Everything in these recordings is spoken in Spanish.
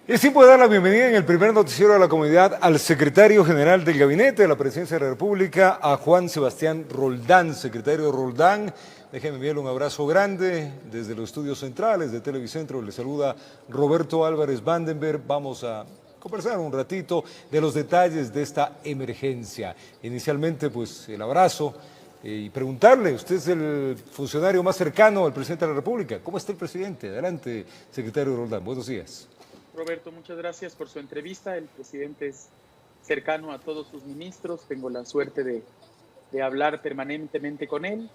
Es tiempo de dar la bienvenida en el primer noticiero de la comunidad al secretario general del Gabinete de la Presidencia de la República, a Juan Sebastián Roldán. Secretario Roldán, déjeme enviarle un abrazo grande desde los estudios centrales de Televicentro. Le saluda Roberto Álvarez Vandenberg. Vamos a conversar un ratito de los detalles de esta emergencia. Inicialmente, pues, el abrazo y preguntarle, usted es el funcionario más cercano al presidente de la República. ¿Cómo está el presidente? Adelante, secretario Roldán. Buenos días. Roberto, muchas gracias por su entrevista. El presidente es cercano a todos sus ministros. Tengo la suerte de hablar permanentemente con él.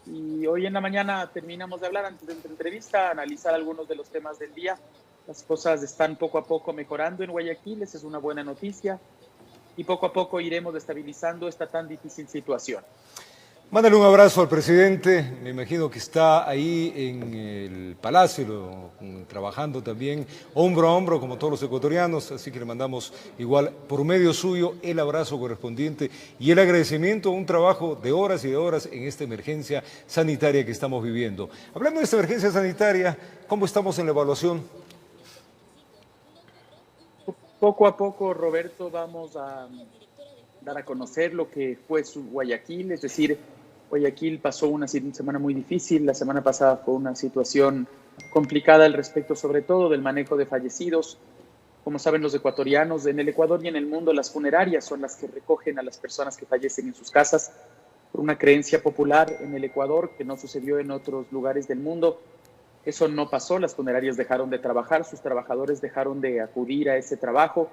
Y hoy en la mañana terminamos de hablar antes de esta entrevista, analizar algunos de los temas del día. Las cosas están poco a poco mejorando en Guayaquil, esa es una buena noticia. Y poco a poco iremos estabilizando esta tan difícil situación. Mándale un abrazo al presidente, me imagino que está ahí en el Palacio, trabajando también hombro a hombro como todos los ecuatorianos, así que le mandamos igual por medio suyo el abrazo correspondiente y el agradecimiento a un trabajo de horas y de horas en esta emergencia sanitaria que estamos viviendo. Hablando de esta emergencia sanitaria, ¿cómo estamos en la evaluación? Poco a poco, Roberto, vamos a dar a conocer lo que fue su Guayaquil, es decir, Guayaquil pasó una semana muy difícil, la semana pasada fue una situación complicada al respecto, sobre todo del manejo de fallecidos. Como saben los ecuatorianos, en el Ecuador y en el mundo las funerarias son las que recogen a las personas que fallecen en sus casas por una creencia popular en el Ecuador que no sucedió en otros lugares del mundo. Eso no pasó, las funerarias dejaron de trabajar, sus trabajadores dejaron de acudir a ese trabajo.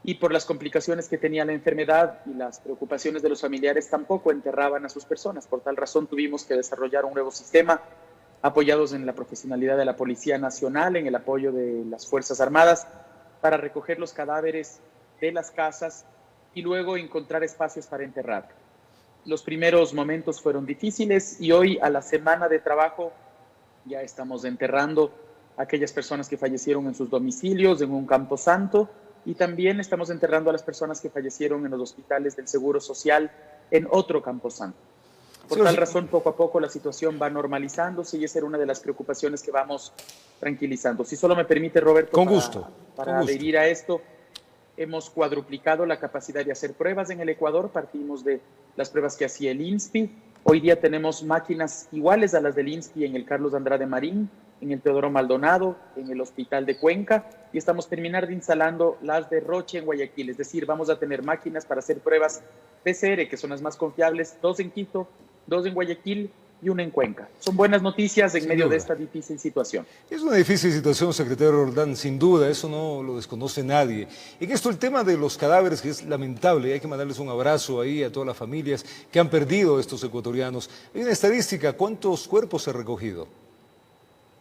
Y por las complicaciones que tenía la enfermedad y las preocupaciones de los familiares tampoco enterraban a sus personas. Por tal razón tuvimos que desarrollar un nuevo sistema apoyados en la profesionalidad de la Policía Nacional, en el apoyo de las Fuerzas Armadas, para recoger los cadáveres de las casas y luego encontrar espacios para enterrar. Los primeros momentos fueron difíciles y hoy, a la semana de trabajo, ya estamos enterrando a aquellas personas que fallecieron en sus domicilios, en un camposanto, y también estamos enterrando a las personas que fallecieron en los hospitales del Seguro Social en otro camposanto. Por tal razón, poco a poco la situación va normalizándose y esa era una de las preocupaciones que vamos tranquilizando. Si solo me permite, Roberto, con gusto, para adherir a esto, hemos cuadruplicado la capacidad de hacer pruebas en el Ecuador. Partimos de las pruebas que hacía el INSPI. Hoy día tenemos máquinas iguales a las del INSPI en el Carlos Andrade Marín, en el Teodoro Maldonado, en el Hospital de Cuenca, y estamos terminando de instalando las de Roche en Guayaquil. Es decir, vamos a tener máquinas para hacer pruebas PCR, que son las más confiables, 2 en Quito, 2 en Guayaquil y 1 en Cuenca. Son buenas noticias en medio de esta difícil situación. Es una difícil situación, secretario Roldán, sin duda, eso no lo desconoce nadie. En esto el tema de los cadáveres, que es lamentable, hay que mandarles un abrazo ahí a todas las familias que han perdido a estos ecuatorianos. Hay una estadística, ¿cuántos cuerpos se han recogido?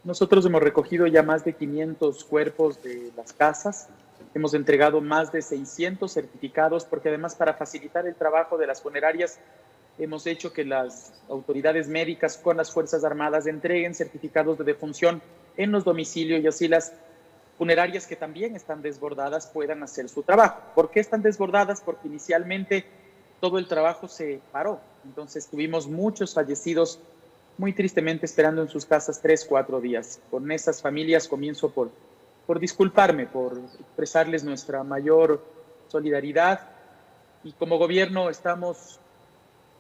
Nosotros hemos recogido ya más de 500 cuerpos de las casas, hemos entregado más de 600 certificados, porque además para facilitar el trabajo de las funerarias hemos hecho que las autoridades médicas con las Fuerzas Armadas entreguen certificados de defunción en los domicilios y así las funerarias que también están desbordadas puedan hacer su trabajo. ¿Por qué están desbordadas? Porque inicialmente todo el trabajo se paró, entonces tuvimos muchos fallecidos muy tristemente esperando en sus casas 3, 4 días. Con esas familias comienzo por disculparme, por expresarles nuestra mayor solidaridad y como gobierno estamos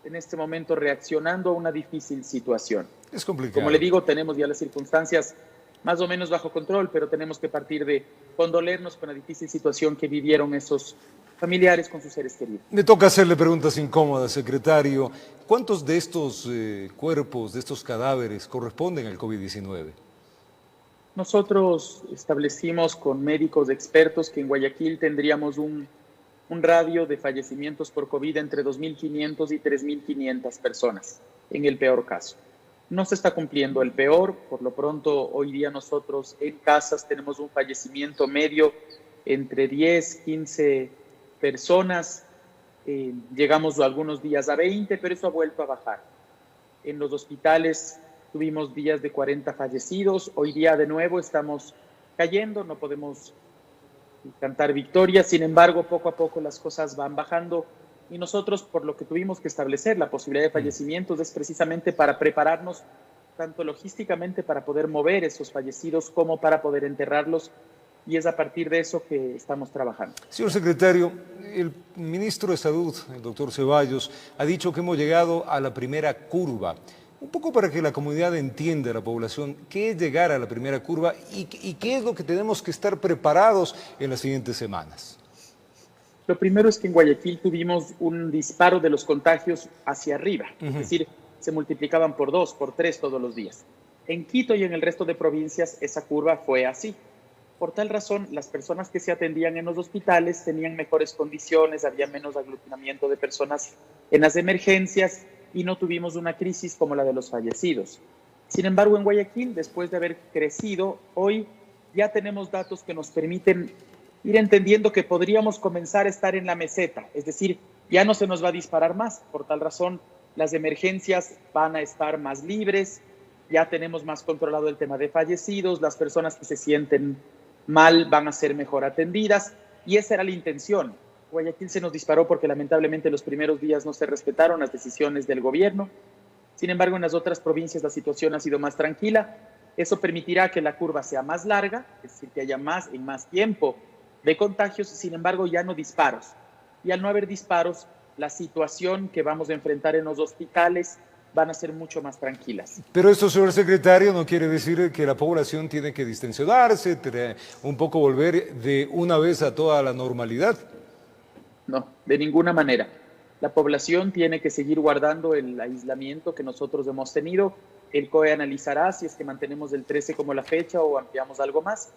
en este momento reaccionando a una difícil situación. Es complicado. Como le digo, tenemos ya las circunstancias más o menos bajo control, pero tenemos que partir de condolernos con la difícil situación que vivieron esos familiares con sus seres queridos. Me toca hacerle preguntas incómodas, secretario. ¿Cuántos de estos cuerpos, de estos cadáveres, corresponden al COVID-19? Nosotros establecimos con médicos expertos que en Guayaquil tendríamos un radio de fallecimientos por COVID entre 2.500 y 3.500 personas, en el peor caso. No se está cumpliendo el peor, por lo pronto hoy día nosotros en casas tenemos un fallecimiento medio entre 10, 15 personas, llegamos algunos días a 20, pero eso ha vuelto a bajar. En los hospitales tuvimos días de 40 fallecidos, hoy día de nuevo estamos cayendo, no podemos cantar victoria, sin embargo poco a poco las cosas van bajando y nosotros por lo que tuvimos que establecer la posibilidad de fallecimientos es precisamente para prepararnos tanto logísticamente para poder mover esos fallecidos como para poder enterrarlos y es a partir de eso que estamos trabajando. Señor secretario, el ministro de Salud, el doctor Ceballos, ha dicho que hemos llegado a la primera curva. Un poco para que la comunidad entienda, la población, qué es llegar a la primera curva y qué es lo que tenemos que estar preparados en las siguientes semanas. Lo primero es que en Guayaquil tuvimos un disparo de los contagios hacia arriba, es decir, se multiplicaban por 2, por 3 todos los días. En Quito y en el resto de provincias esa curva fue así. Por tal razón, las personas que se atendían en los hospitales tenían mejores condiciones, había menos aglutinamiento de personas en las emergencias y no tuvimos una crisis como la de los fallecidos. Sin embargo, en Guayaquil, después de haber crecido, hoy ya tenemos datos que nos permiten ir entendiendo que podríamos comenzar a estar en la meseta, es decir, ya no se nos va a disparar más. Por tal razón, las emergencias van a estar más libres, ya tenemos más controlado el tema de fallecidos, las personas que se sienten mal van a ser mejor atendidas y esa era la intención. Guayaquil se nos disparó porque lamentablemente los primeros días no se respetaron las decisiones del gobierno. Sin embargo, en las otras provincias la situación ha sido más tranquila. Eso permitirá que la curva sea más larga, es decir, que haya más tiempo de contagios, sin embargo ya no disparos. Y al no haber disparos, la situación que vamos a enfrentar en los hospitales van a ser mucho más tranquilas. Pero esto, señor secretario, no quiere decir que la población tiene que distensionarse, un poco volver de una vez a toda la normalidad. No, de ninguna manera. La población tiene que seguir guardando el aislamiento que nosotros hemos tenido. El COE analizará si es que mantenemos el 13 como la fecha o ampliamos algo más.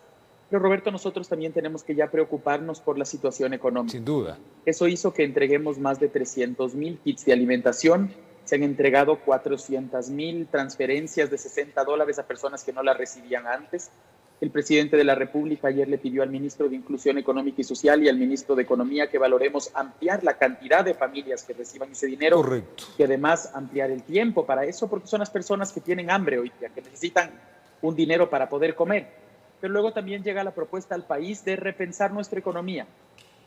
Pero Roberto, nosotros también tenemos que ya preocuparnos por la situación económica. Sin duda. Eso hizo que entreguemos más de 300,000 kits de alimentación. Se han entregado 400,000 transferencias de $60 a personas que no las recibían antes. El presidente de la República ayer le pidió al ministro de Inclusión Económica y Social y al ministro de Economía que valoremos ampliar la cantidad de familias que reciban ese dinero. Correcto. Y además ampliar el tiempo para eso, porque son las personas que tienen hambre hoy día, que necesitan un dinero para poder comer. Pero luego también llega la propuesta al país de repensar nuestra economía.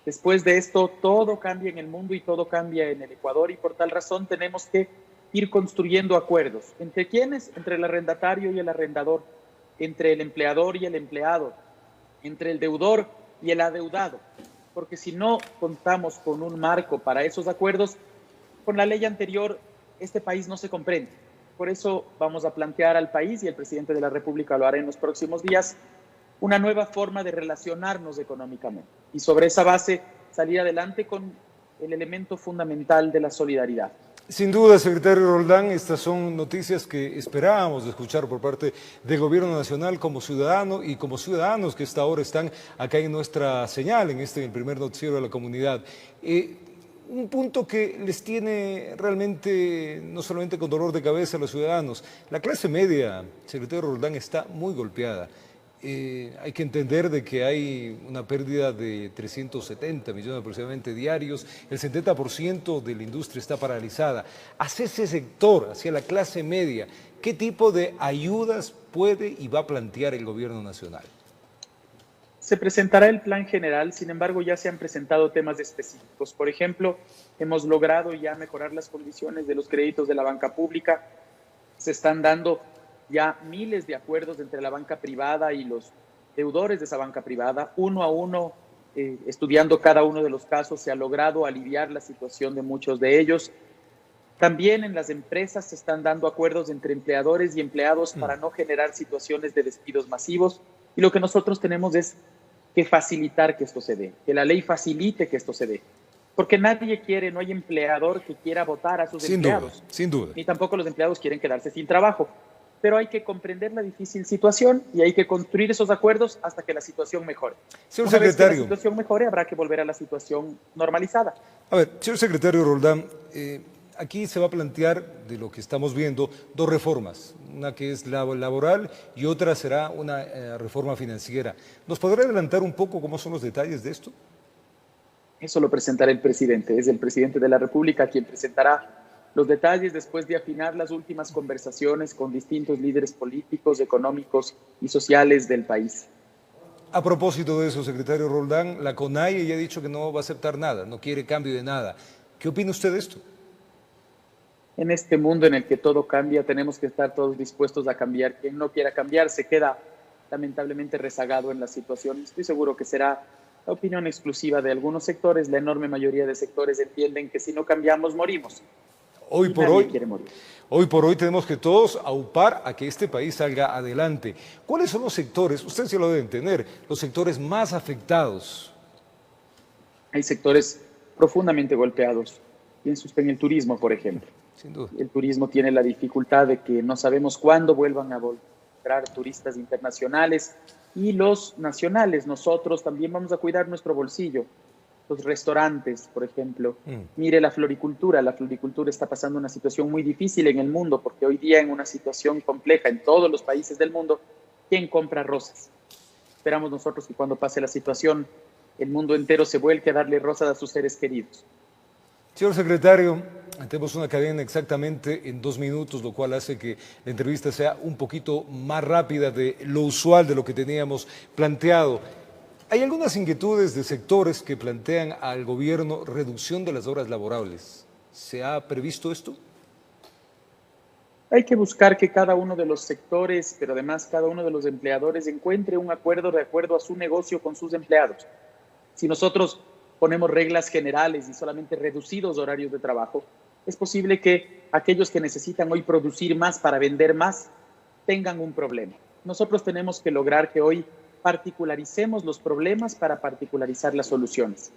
Después de esto, todo cambia en el mundo y todo cambia en el Ecuador y por tal razón tenemos que ir construyendo acuerdos. ¿Entre quiénes? Entre el arrendatario y el arrendador, entre el empleador y el empleado, entre el deudor y el adeudado. Porque si no contamos con un marco para esos acuerdos, con la ley anterior, este país no se comprende. Por eso vamos a plantear al país, y el presidente de la República lo hará en los próximos días, una nueva forma de relacionarnos económicamente. Y sobre esa base, salir adelante con el elemento fundamental de la solidaridad. Sin duda, secretario Roldán, estas son noticias que esperábamos escuchar por parte del Gobierno Nacional como ciudadano y como ciudadanos que esta hora están acá en nuestra señal, en el primer noticiero de la comunidad. Un punto que les tiene realmente, no solamente con dolor de cabeza a los ciudadanos, la clase media, secretario Roldán, está muy golpeada. Hay que entender de que hay una pérdida de 370 millones aproximadamente diarios, el 70% de la industria está paralizada. Hacia ese sector, hacia la clase media, ¿qué tipo de ayudas puede y va a plantear el gobierno nacional? Se presentará el plan general, sin embargo ya se han presentado temas específicos. Por ejemplo, hemos logrado ya mejorar las condiciones de los créditos de la banca pública, se están dando ya miles de acuerdos entre la banca privada y los deudores de esa banca privada. Uno a uno, estudiando cada uno de los casos, se ha logrado aliviar la situación de muchos de ellos. También en las empresas se están dando acuerdos entre empleadores y empleados para no generar situaciones de despidos masivos. Y lo que nosotros tenemos es que facilitar que esto se dé, que la ley facilite que esto se dé. Porque nadie quiere, no hay empleador que quiera votar a sus empleados. Sin duda. Ni tampoco los empleados quieren quedarse sin trabajo. Pero hay que comprender la difícil situación y hay que construir esos acuerdos hasta que la situación mejore. Señor Una vez que la secretario, situación mejore, habrá que volver a la situación normalizada. a ver, señor secretario Roldán, aquí se va a plantear, de lo que estamos viendo, dos reformas, una que es la laboral y otra será una reforma financiera. ¿Nos podrá adelantar un poco cómo son los detalles de esto? Eso lo presentará el presidente. Es el presidente de la República quien presentará los detalles después de afinar las últimas conversaciones con distintos líderes políticos, económicos y sociales del país. A propósito de eso, secretario Roldán, la CONAIE ya ha dicho que no va a aceptar nada, no quiere cambio de nada. ¿Qué opina usted de esto? En este mundo en el que todo cambia, tenemos que estar todos dispuestos a cambiar. Quien no quiera cambiar se queda lamentablemente rezagado en la situación. Estoy seguro que será la opinión exclusiva de algunos sectores. La enorme mayoría de sectores entienden que si no cambiamos, morimos. Hoy Y por nadie hoy, quiere morir. hoy por hoy tenemos que todos aupar a que este país salga adelante. ¿Cuáles son los sectores, usted se lo debe entender, los sectores más afectados? Hay sectores profundamente golpeados. Piense usted en el turismo, por ejemplo. Sin duda. El turismo tiene la dificultad de que no sabemos cuándo vuelvan a entrar turistas internacionales, y los nacionales. Nosotros también vamos a cuidar nuestro bolsillo. Los restaurantes, por ejemplo. Mire la floricultura. La floricultura está pasando una situación muy difícil en el mundo, porque hoy día en una situación compleja en todos los países del mundo, ¿quién compra rosas? Esperamos nosotros que cuando pase la situación, el mundo entero se vuelque a darle rosas a sus seres queridos. Señor secretario, tenemos una cadena exactamente en 2 minutos, lo cual hace que la entrevista sea un poquito más rápida de lo usual, de lo que teníamos planteado. Hay algunas inquietudes de sectores que plantean al gobierno reducción de las horas laborables. ¿Se ha previsto esto? Hay que buscar que cada uno de los sectores, pero además cada uno de los empleadores, encuentre un acuerdo de acuerdo a su negocio con sus empleados. Si nosotros ponemos reglas generales y solamente reducidos horarios de trabajo, es posible que aquellos que necesitan hoy producir más para vender más tengan un problema. Nosotros tenemos que lograr que hoy particularicemos los problemas para particularizar las soluciones.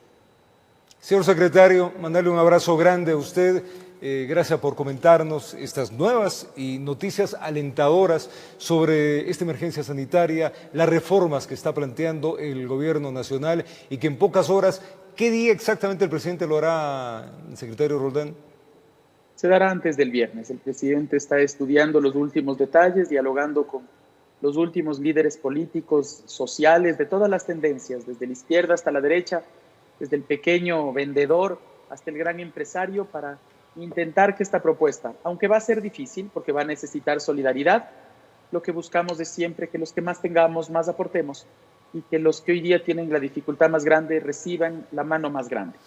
Señor secretario, mandarle un abrazo grande a usted. Gracias por comentarnos estas nuevas y noticias alentadoras sobre esta emergencia sanitaria, las reformas que está planteando el gobierno nacional y que en pocas horas, ¿qué día exactamente el presidente lo hará, secretario Roldán? Se dará antes del viernes. El presidente está estudiando los últimos detalles, dialogando con los últimos líderes políticos, sociales, de todas las tendencias, desde la izquierda hasta la derecha, desde el pequeño vendedor hasta el gran empresario, para intentar que esta propuesta, aunque va a ser difícil porque va a necesitar solidaridad, lo que buscamos es siempre que los que más tengamos, más aportemos, y que los que hoy día tienen la dificultad más grande reciban la mano más grande.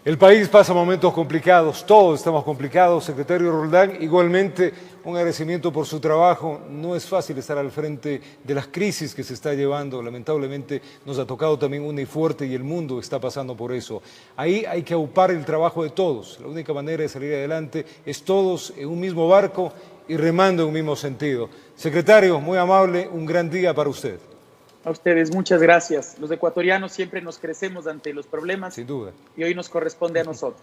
El país pasa momentos complicados, todos estamos complicados. Secretario Roldán, igualmente un agradecimiento por su trabajo. No es fácil estar al frente de las crisis que se está llevando. Lamentablemente nos ha tocado también una y fuerte y el mundo está pasando por eso. Ahí hay que aupar el trabajo de todos. La única manera de salir adelante es todos en un mismo barco y remando en un mismo sentido. Secretario, muy amable, un gran día para usted. A ustedes, muchas gracias. Los ecuatorianos siempre nos crecemos ante los problemas. Sin duda. Y hoy nos corresponde a nosotros.